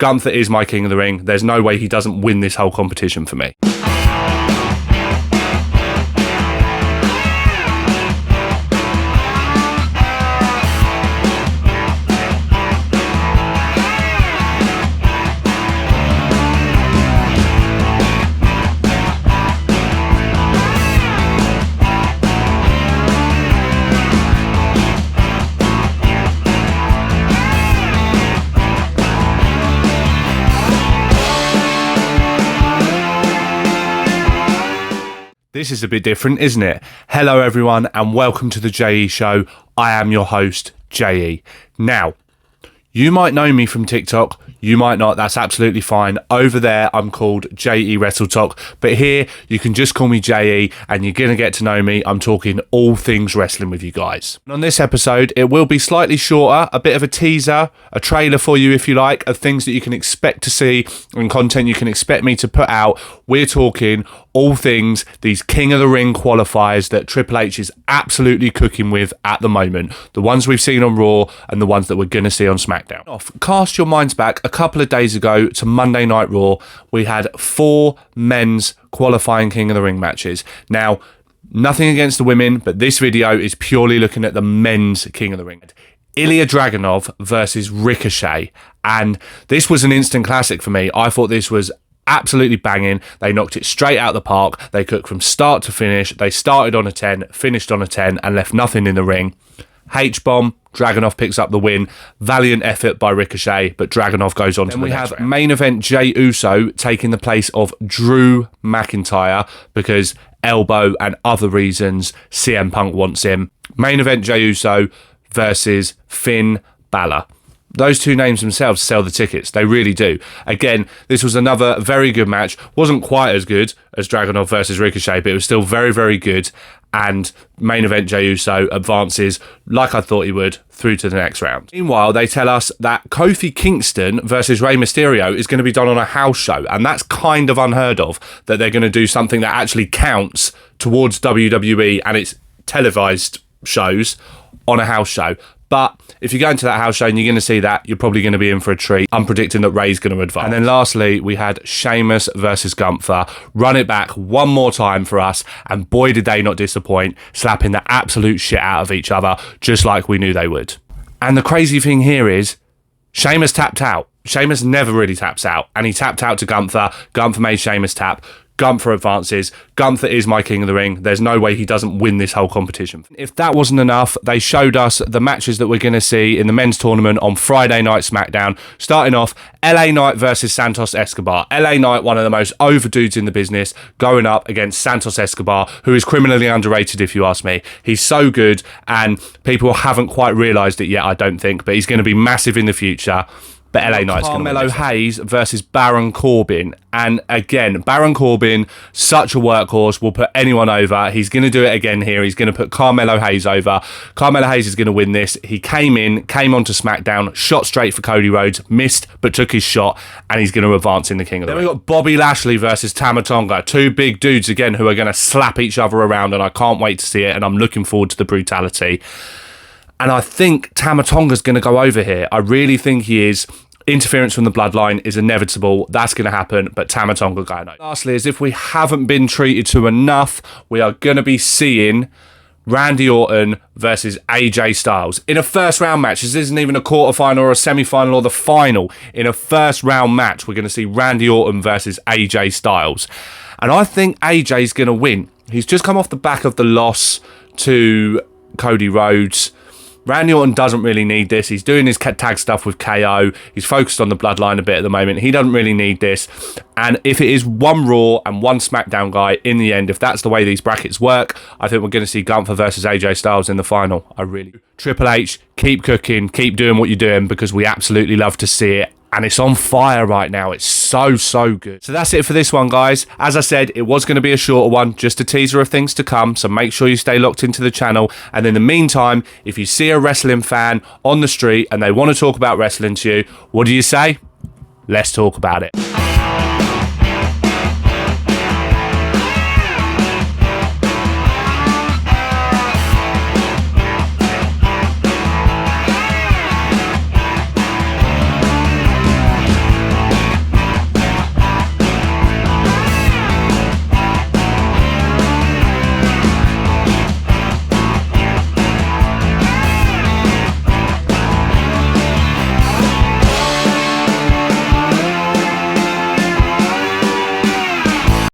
Gunther is my king of the ring. There's no way he doesn't win this whole competition for me. This is a bit different, isn't it? Hello everyone and welcome to the JE Show. I am your host, JE. Now, you might know me from TikTok, you might not, that's absolutely fine. Over there, I'm called JE Wrestle Talk, but here, you can just call me JE, and you're going to get to know me. I'm talking all things wrestling with you guys. And on this episode, it will be slightly shorter, a bit of a teaser, a trailer for you if you like, of things that you can expect to see, and content you can expect me to put out. We're talking all things, these King of the Ring qualifiers that Triple H is absolutely cooking with at the moment. The ones we've seen on Raw and the ones that we're going to see on SmackDown. Cast your minds back a couple of days ago to Monday Night Raw. We had 4 men's qualifying King of the Ring matches. Now, nothing against the women, but this video is purely looking at the men's King of the Ring. Ilya Dragunov versus Ricochet. And this was an instant classic for me. I thought this was absolutely banging. They knocked it straight out of the park. They cooked from start to finish. They started on a 10, finished on a 10, and left nothing in the ring. H-bomb, Dragunov picks up the win. Valiant effort by Ricochet, but Dragunov goes on to the next round. We have main event Jey Uso taking the place of Drew McIntyre because elbow and other reasons CM Punk wants him. Main event Jey Uso versus Finn Balor. Those two names themselves sell the tickets. They really do. Again, this was another very good match. Wasn't quite as good as Dragunov versus Ricochet, but it was still very, very good. And main event Jey Uso advances, like I thought he would, through to the next round. Meanwhile, they tell us that Kofi Kingston versus Rey Mysterio is going to be done on a house show. And that's kind of unheard of, that they're going to do something that actually counts towards WWE and its televised shows on a house show. But if you go into that house show and you're going to see that, you're probably going to be in for a treat. I'm predicting that Rey's going to advance. And then lastly, we had Sheamus versus Gunther. Run it back one more time for us. And boy, did they not disappoint, slapping the absolute shit out of each other, just like we knew they would. And the crazy thing here is, Sheamus tapped out. Sheamus never really taps out. And he tapped out to Gunther. Gunther made Sheamus tap. Gunther advances. Gunther is my king of the ring. There's no way he doesn't win this whole competition. If that wasn't enough, they showed us the matches that we're going to see in the men's tournament on Friday Night SmackDown. Starting off, LA Knight versus Santos Escobar. LA Knight, one of the most over dudes in the business, going up against Santos Escobar, who is criminally underrated if you ask me. He's so good and people haven't quite realised it yet, I don't think, but he's going to be massive in the future. But LA Knight's going to win. Carmelo Hayes versus Baron Corbin. And again, Baron Corbin, such a workhorse, will put anyone over. He's going to do it again here. He's going to put Carmelo Hayes over. Carmelo Hayes is going to win this. He came onto SmackDown, shot straight for Cody Rhodes, missed, but took his shot, and he's going to advance in the King of the Ring. Then we've got Bobby Lashley versus Tama Tonga. 2 big dudes again who are going to slap each other around, and I can't wait to see it, and I'm looking forward to the brutality. And I think Tama Tonga's going to go over here. I really think he is. Interference from the bloodline is inevitable. That's going to happen, but Tama Tonga going over. Lastly, as if we haven't been treated to enough, we are going to be seeing Randy Orton versus AJ Styles in a first round match. This isn't even a quarterfinal or a semi-final or the final. In a first round match, we're going to see Randy Orton versus AJ Styles. And I think AJ's going to win. He's just come off the back of the loss to Cody Rhodes. Randy Orton doesn't really need this. He's doing his tag stuff with KO. He's focused on the bloodline a bit at the moment. He doesn't really need this. And if it is one Raw and one SmackDown guy in the end, if that's the way these brackets work, I think we're going to see Gunther versus AJ Styles in the final. I really do. Triple H, keep cooking, keep doing what you're doing, because we absolutely love to see it. And it's on fire right now. It's so good. So that's it for this one, guys. As I said, it was going to be a shorter one, just a teaser of things to come. So make sure you stay locked into the channel. And in the meantime, if you see a wrestling fan on the street and they want to talk about wrestling to you, what do you say? Let's talk about it.